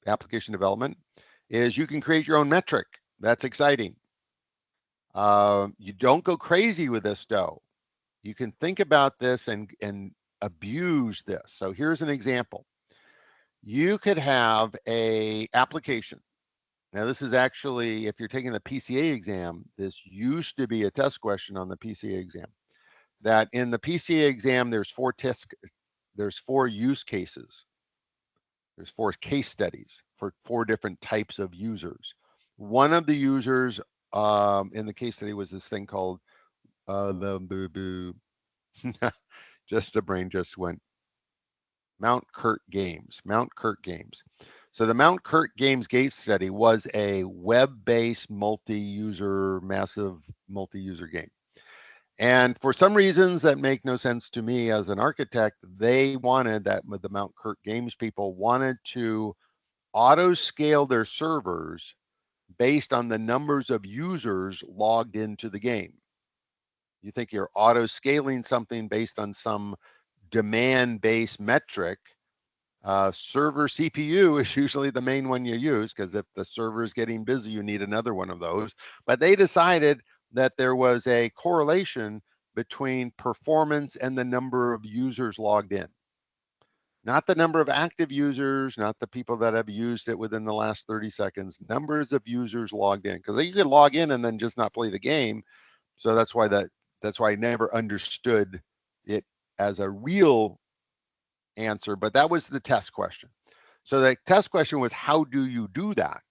S1: application development is you can create your own metric. That's exciting. You don't go crazy with this though. You can think about this and abuse this. So here's an example. You could have a application. Now this is actually, if you're taking the PCA exam, this used to be a test question on the PCA exam. That in the PCA exam, there's 4 use cases. There's 4 case studies for 4 different types of users. One of the users in the case study was this thing called just the brain just went Mount Curt Games. Mount Curt Games. So the Mount Curt Games case study was a web-based massive multi-user game. And for some reasons that make no sense to me as an architect, they wanted that with the Mount Curt Games people wanted to auto scale their servers based on the numbers of users logged into the game. You think you're auto scaling something based on some demand-based metric. Server CPU is usually the main one you use because if the server is getting busy, you need another one of those. But they decided that there was a correlation between performance and the number of users logged in. Not the number of active users, not the people that have used it within the last 30 seconds, numbers of users logged in. Because you could log in and then just not play the game. So that's why I never understood it as a real answer, but that was the test question. So the test question was, how do you do that?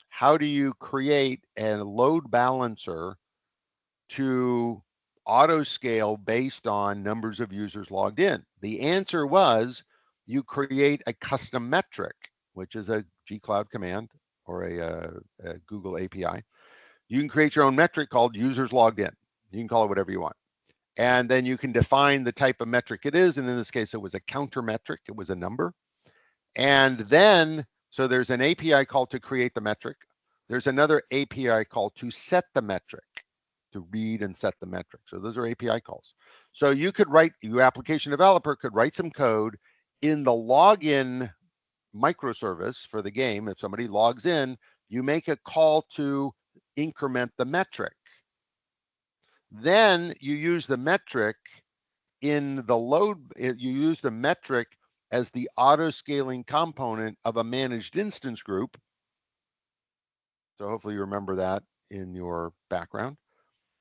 S1: How do you create a load balancer to auto scale based on numbers of users logged in? The answer was you create a custom metric, which is a G-Cloud command or a Google API. You can create your own metric called users logged in. You can call it whatever you want. And then you can define the type of metric it is. And in this case, it was a counter metric. It was a number. And then, so there's an API call to create the metric. There's another API call to set the metric, to read and set the metric. So those are API calls. So you could write, your application developer could write some code in the login microservice for the game. If somebody logs in, you make a call to increment the metric. Then you use the metric in the load, you use the metric as the auto scaling component of a managed instance group. So hopefully you remember that in your background.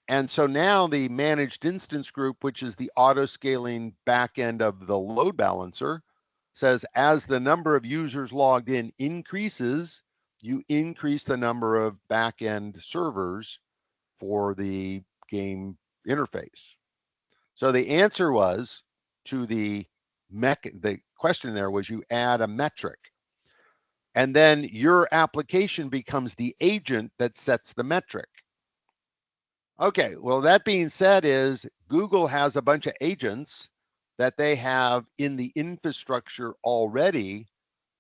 S1: And so now the managed instance group, which is the auto scaling backend of the load balancer, says as the number of users logged in increases, you increase the number of backend servers for the game interface. So the answer was to the question there was you add a metric. And then your application becomes the agent that sets the metric. Okay, well, that being said is Google has a bunch of agents that they have in the infrastructure already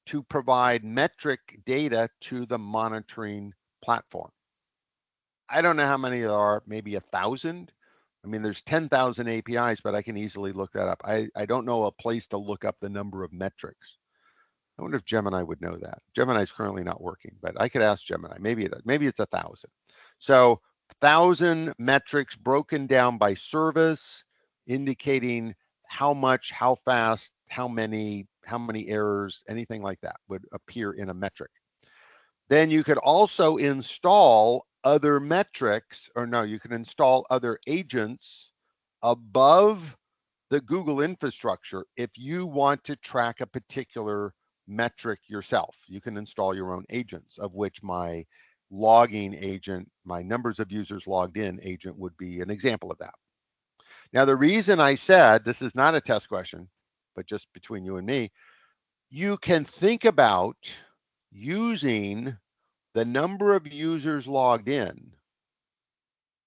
S1: to provide metric data to the monitoring platform. I don't know how many there are, maybe 1,000. I mean, there's 10,000 APIs, but I can easily look that up. I don't know a place to look up the number of metrics. I wonder if Gemini would know that. Gemini is currently not working, but I could ask Gemini. Maybe it's 1,000. So 1,000 metrics broken down by service, indicating how much, how fast, how many errors, anything like that would appear in a metric. Then you could also install other metrics, or no, you can install other agents above the Google infrastructure. If you want to track a particular metric yourself, you can install your own agents, of which my logging agent, my numbers of users logged in agent would be an example of that. Now, the reason I said this is not a test question, but just between you and me, you can think about using the number of users logged in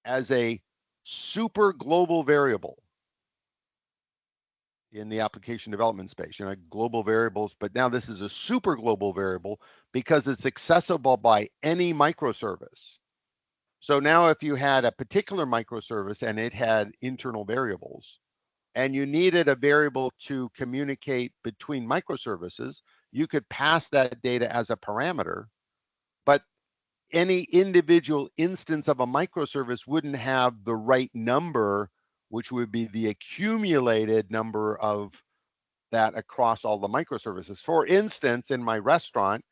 S1: as a super global variable in the application development space. You know, global variables, but now this is a super global variable because it's accessible by any microservice. So now if you had a particular microservice and it had internal variables and you needed a variable to communicate between microservices, you could pass that data as a parameter, but any individual instance of a microservice wouldn't have the right number, which would be the accumulated number of that across all the microservices. For instance, in my restaurant,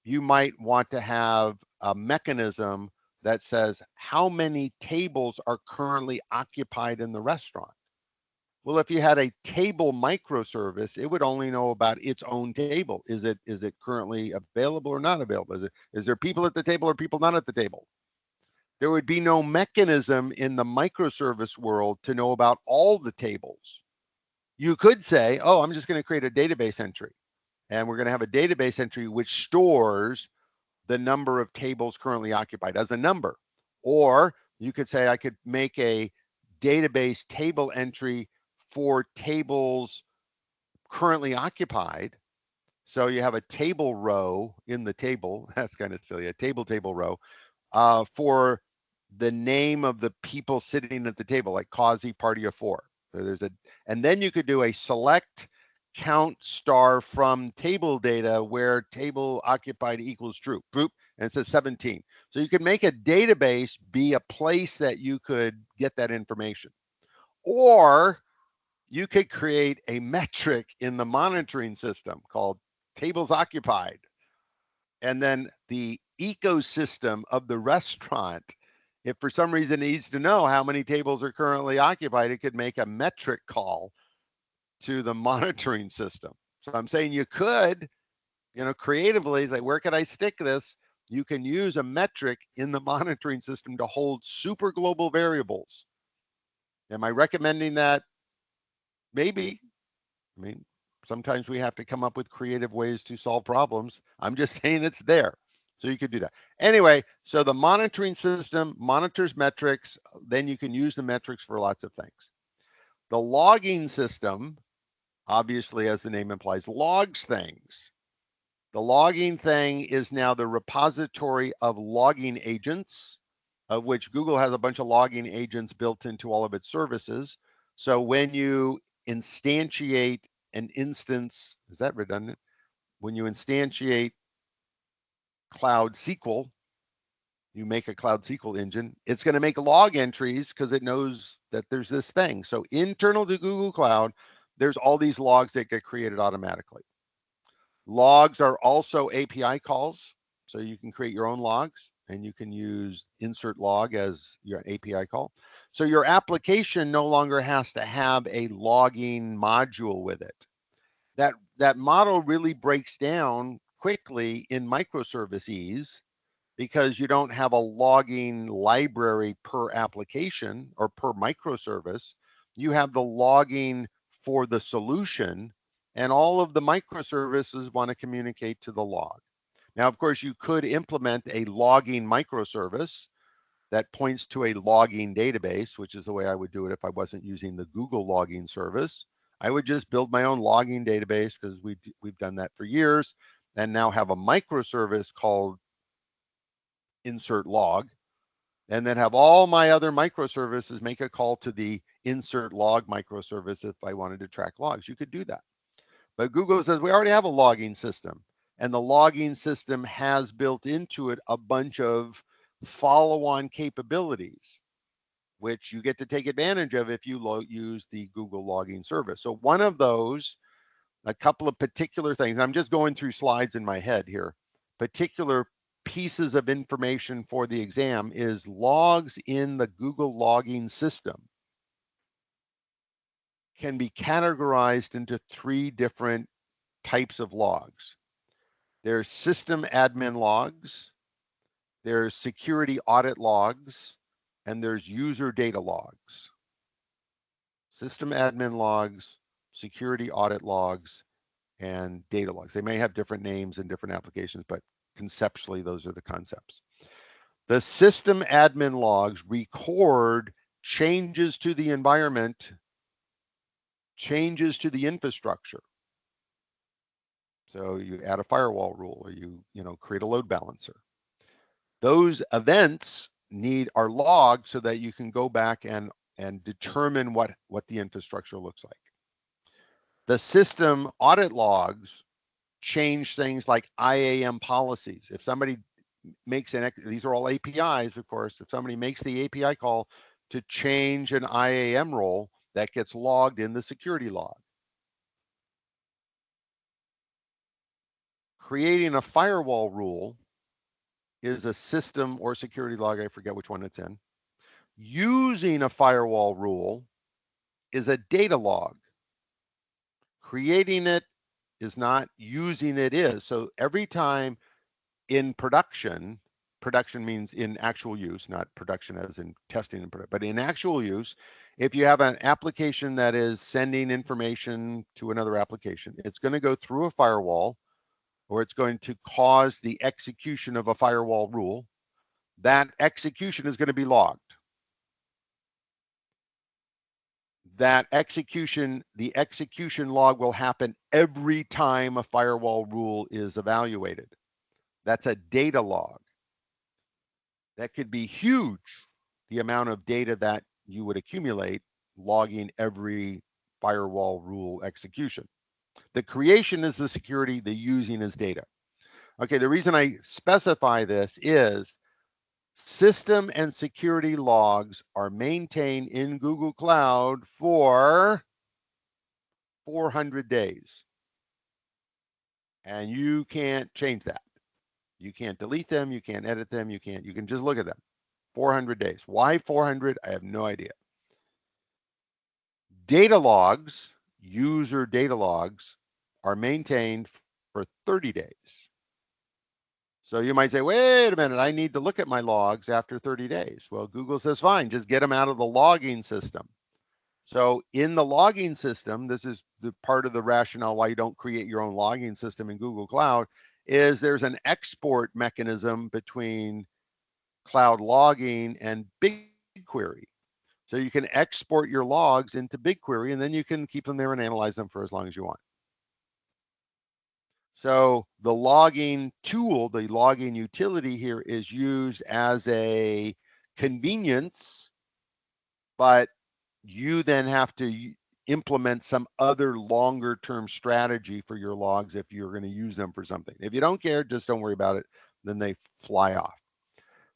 S1: you might want to have a mechanism that says how many tables are currently occupied in the restaurant. Well, if you had a table microservice, it would only know about its own table. Is it currently available or not available? Is there people at the table or people not at the table? There would be no mechanism in the microservice world to know about all the tables. You could say, oh, I'm just going to create a database entry, and we're going to have a database entry which stores the number of tables currently occupied as a number. Or you could say I could make a database table entry for tables currently occupied. So you have a table row in the table. That's kind of silly. A table row for the name of the people sitting at the table, like Causey Party of Four. So and then you could do a select count star from table data where table occupied equals true. Boop, and it says 17. So you could make a database be a place that you could get that information. Or you could create a metric in the monitoring system called tables occupied. And then the ecosystem of the restaurant, if for some reason it needs to know how many tables are currently occupied, it could make a metric call to the monitoring system. So I'm saying you could, creatively, like, where could I stick this? You can use a metric in the monitoring system to hold super global variables. Am I recommending that? Maybe. I mean, sometimes we have to come up with creative ways to solve problems. I'm just saying it's there. So you could do that. Anyway, so the monitoring system monitors metrics. Then you can use the metrics for lots of things. The logging system, obviously, as the name implies, logs things. The logging thing is now the repository of logging agents, of which Google has a bunch of logging agents built into all of its services. So when you instantiate an instance, is that redundant? When you instantiate Cloud SQL, you make a Cloud SQL engine, it's going to make log entries because it knows that there's this thing. So internal to Google Cloud, there's all these logs that get created automatically. Logs are also API calls. So you can create your own logs and you can use insert log as your API call. So your application no longer has to have a logging module with it. That model really breaks down quickly in microservices because you don't have a logging library per application or per microservice. You have the logging for the solution, and all of the microservices want to communicate to the log. Now, of course, you could implement a logging microservice that points to a logging database, which is the way I would do it if I wasn't using the Google logging service. I would just build my own logging database because we've done that for years, and now have a microservice called insert log, and then have all my other microservices make a call to the insert log microservice if I wanted to track logs. You could do that. But Google says we already have a logging system, and the logging system has built into it a bunch of follow-on capabilities, which you get to take advantage of if you use the Google logging service. So one of those, a couple of particular things, I'm just going through slides in my head here, particular pieces of information for the exam is logs in the Google logging system can be categorized into 3 different types of logs. There's system admin logs, there's security audit logs, and there's user data logs. System admin logs, security audit logs, and data logs. They may have different names in different applications, but conceptually, those are the concepts. The system admin logs record changes to the environment, changes to the infrastructure. So you add a firewall rule, or you create a load balancer. Those events are logged so that you can go back and determine what the infrastructure looks like. The system audit logs change things like IAM policies. If somebody makes these are all APIs, of course, if somebody makes the API call to change an IAM role, that gets logged in the security log. Creating a firewall rule is a system or security log, I forget which one it's in. Using a firewall rule is a data log. Creating it is not, using it is. So every time in production means in actual use, not production as in testing and production, but in actual use, if you have an application that is sending information to another application, it's going to go through a firewall, or it's going to cause the execution of a firewall rule. That execution is going to be logged. That execution, the execution log will happen every time a firewall rule is evaluated. That's a data log. That could be huge, the amount of data that you would accumulate logging every firewall rule execution. The creation is the security, the using is data. Okay, the reason I specify this is system and security logs are maintained in Google Cloud for 400 days. And you can't change that. You can't delete them, you can't edit them, you can just look at them. 400 days. Why 400? I have no idea. Data logs, user data logs, are maintained for 30 days. So you might say, wait a minute, I need to look at my logs after 30 days. Well, Google says, fine, just get them out of the logging system. So in the logging system, this is the part of the rationale why you don't create your own logging system in Google Cloud, is there's an export mechanism between cloud logging and BigQuery. So you can export your logs into BigQuery, and then you can keep them there and analyze them for as long as you want. So the logging tool, the logging utility here is used as a convenience, but you then have to implement some other longer term strategy for your logs if you're going to use them for something. If you don't care, just don't worry about it. Then they fly off.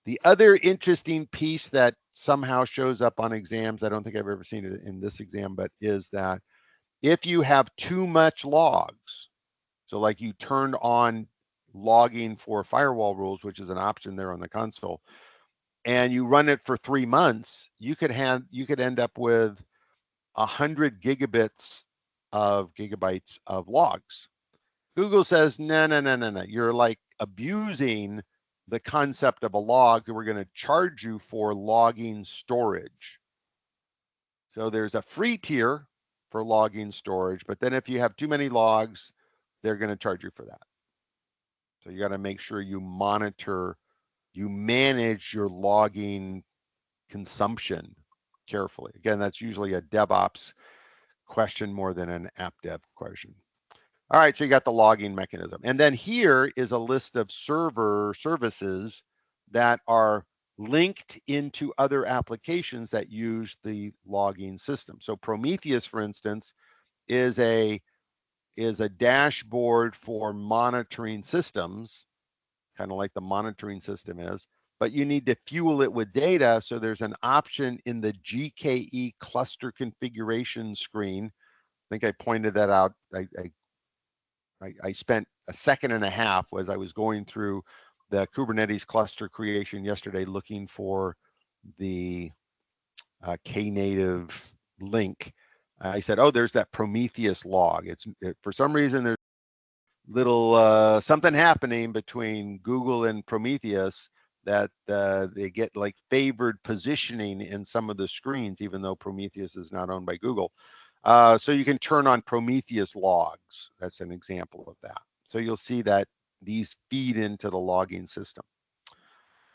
S1: The other interesting piece that somehow shows up on exams, I don't think I've ever seen it in this exam, but is that if you have too much logs, so like you turned on logging for firewall rules, which is an option there on the console, and you run it for 3 months, you could end up with 100 gigabytes gigabytes of logs. Google says, no, no, no, no, no. You're like abusing the concept of a log. We're going to charge you for logging storage. So there's a free tier for logging storage, but then if you have too many logs, they're going to charge you for that. So you got to make sure you monitor, you manage your logging consumption carefully. Again, that's usually a DevOps question more than an app dev question. All right, so you got the logging mechanism. And then here is a list of server services that are linked into other applications that use the logging system. So Prometheus, for instance, is a dashboard for monitoring systems, kind of like the monitoring system is, but you need to fuel it with data. So there's an option in the GKE cluster configuration screen. I think I pointed that out. I spent a second and a half as I was going through the Kubernetes cluster creation yesterday looking for the Knative link. I said, oh, there's that Prometheus log. For some reason, there's little something happening between Google and Prometheus that they get like favored positioning in some of the screens, even though Prometheus is not owned by Google. So you can turn on Prometheus logs. That's an example of that. So you'll see that these feed into the logging system.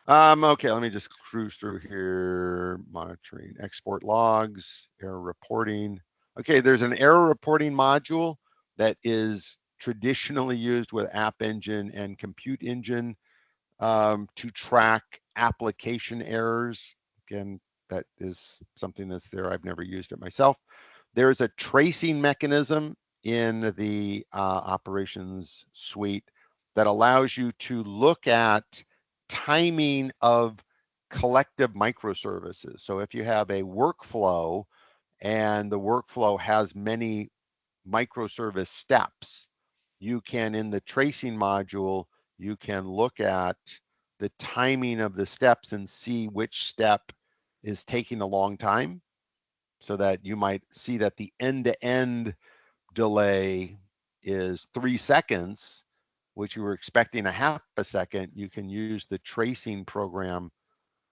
S1: Okay, let me just cruise through here. Monitoring export logs, error reporting. Okay, there's an error reporting module that is traditionally used with App Engine and Compute Engine to track application errors. Again, that is something that's there. I've never used it myself. There's a tracing mechanism in the operations suite that allows you to look at timing of collective microservices. So if you have a workflow and the workflow has many microservice steps, you can, in the tracing module, you can look at the timing of the steps and see which step is taking a long time, so that you might see that the end-to-end delay is 3 seconds, which you were expecting a half a second. You can use the tracing program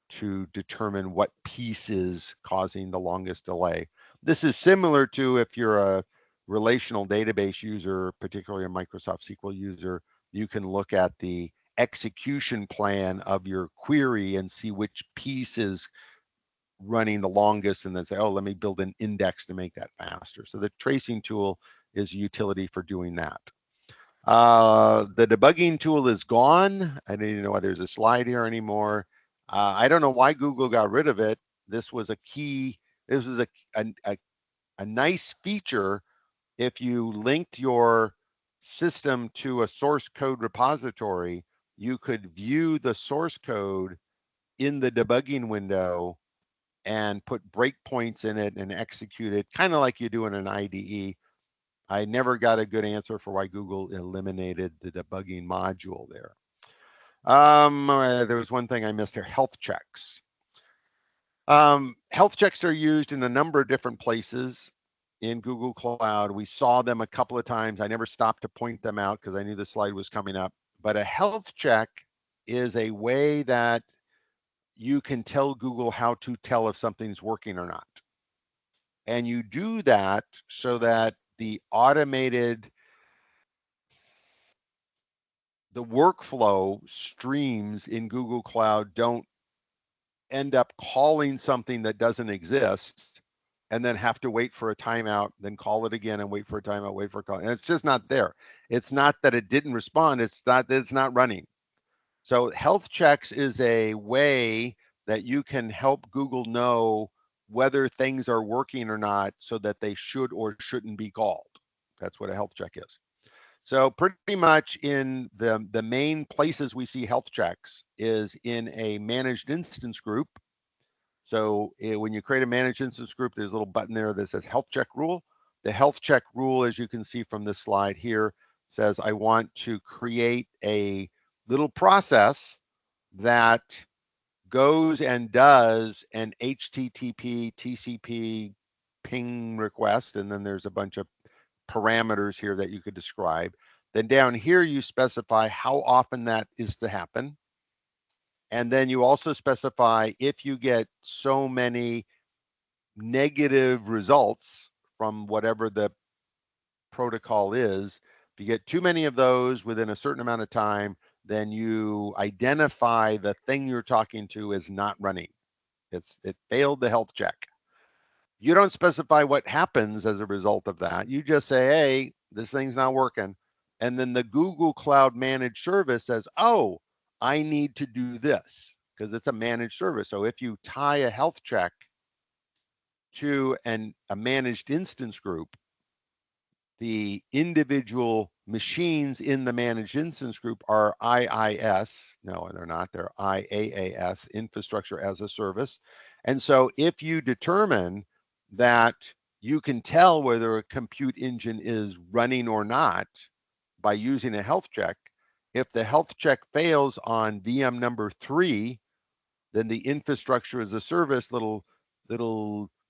S1: to determine what piece is causing the longest delay. This is similar to if you're a relational database user, particularly a Microsoft SQL user, you can look at the execution plan of your query and see which piece is running the longest, and then say, oh, let me build an index to make that faster. So the tracing tool is a utility for doing that. The debugging tool is gone. I don't even know why there's a slide here anymore. I don't know why Google got rid of it. This was a key. This was a nice feature. If you linked your system to a source code repository, you could view the source code in the debugging window and put breakpoints in it and execute it, kind of like you do in an IDE. I never got a good answer for why Google eliminated the debugging module there. There was one thing I missed here, health checks. Health checks are used in a number of different places in Google Cloud. We saw them a couple of times. I never stopped to point them out because I knew the slide was coming up. But a health check is a way that you can tell Google how to tell if something's working or not. And you do that so that the workflow streams in Google Cloud don't end up calling something that doesn't exist and then have to wait for a timeout, then call it again and wait for a timeout, wait for a call. And it's just not there. It's not that it didn't respond, it's not that it's not running. So health checks is a way that you can help Google know whether things are working or not so that they should or shouldn't be called. That's what a health check is. So pretty much in the main places we see health checks is in a managed instance group. So when you create a managed instance group, there's a little button there that says health check rule. The health check rule, as you can see from this slide here, says I want to create a little process that goes and does an HTTP, TCP ping request, and then there's a bunch of parameters here that you could describe. Then down here, you specify how often that is to happen. And then you also specify if you get so many negative results from whatever the protocol is, if you get too many of those within a certain amount of time, then you identify the thing you're talking to as not running. It failed the health check. You don't specify what happens as a result of that. You just say, hey, this thing's not working. And then the Google Cloud Managed Service says, oh, I need to do this because it's a managed service. So if you tie a health check to a managed instance group, the individual machines in the managed instance group are IIS. No, they're not. They're IaaS, Infrastructure as a Service. And so if you determine that you can tell whether a compute engine is running or not by using a health check, if the health check fails on VM number 3, then the Infrastructure as a Service little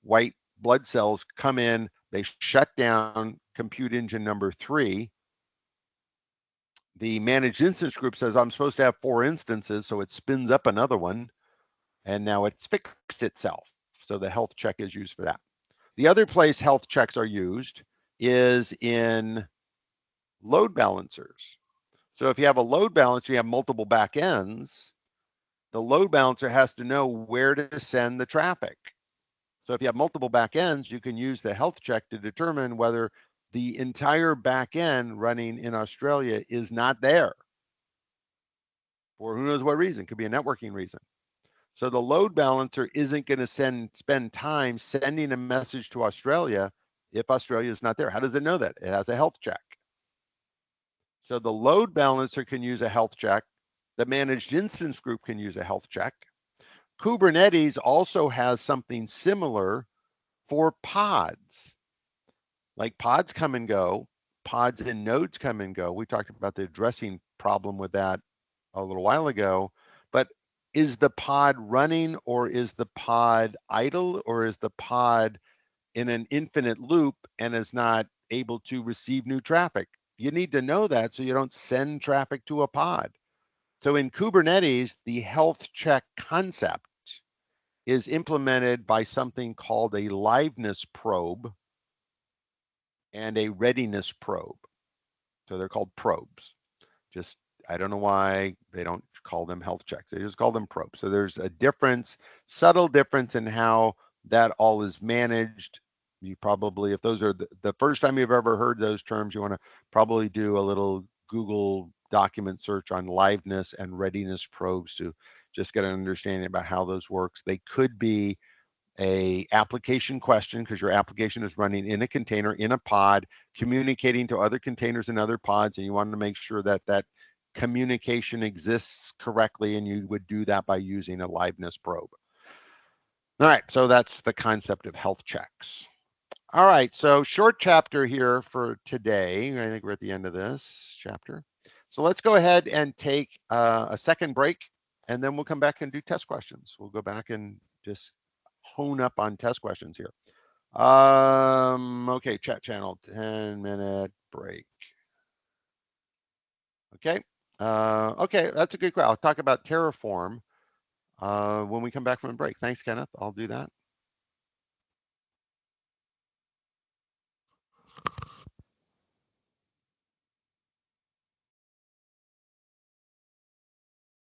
S1: white blood cells come in, they shut down compute engine number 3. The managed instance group says, I'm supposed to have 4 instances, so it spins up another one, and now it's fixed itself. So the health check is used for that. The other place health checks are used is in load balancers. So if you have a load balancer, you have multiple backends, the load balancer has to know where to send the traffic. So if you have multiple backends, you can use the health check to determine whether the entire backend running in Australia is not there for who knows what reason. Could be a networking reason. So the load balancer isn't going to spend time sending a message to Australia if Australia is not there. How does it know that? It has a health check. So the load balancer can use a health check. The managed instance group can use a health check. Kubernetes also has something similar for pods. Like pods come and go, pods and nodes come and go. We talked about the addressing problem with that a little while ago, but is the pod running or is the pod idle or is the pod in an infinite loop and is not able to receive new traffic? You need to know that so you don't send traffic to a pod. So in Kubernetes, the health check concept is implemented by something called a liveness probe and a readiness probe. So they're called probes. Just, I don't know why they don't call them health checks. They just call them probes. So there's a difference, subtle difference in how that all is managed. You probably, if those are the first time you've ever heard those terms, you want to probably do a little Google document search on liveness and readiness probes to just get an understanding about how those works. They could be a application question because your application is running in a container, in a pod, communicating to other containers and other pods, and you want to make sure that that communication exists correctly, and you would do that by using a liveness probe. All right, so that's the concept of health checks. All right, so short chapter here for today. I think we're at the end of this chapter. So let's go ahead and take a second break, and then we'll come back and do test questions. We'll go back and just hone up on test questions here. Okay, chat channel, 10-minute break. Okay, okay, that's a good question. I'll talk about Terraform when we come back from a break. Thanks, Kenneth. I'll do that.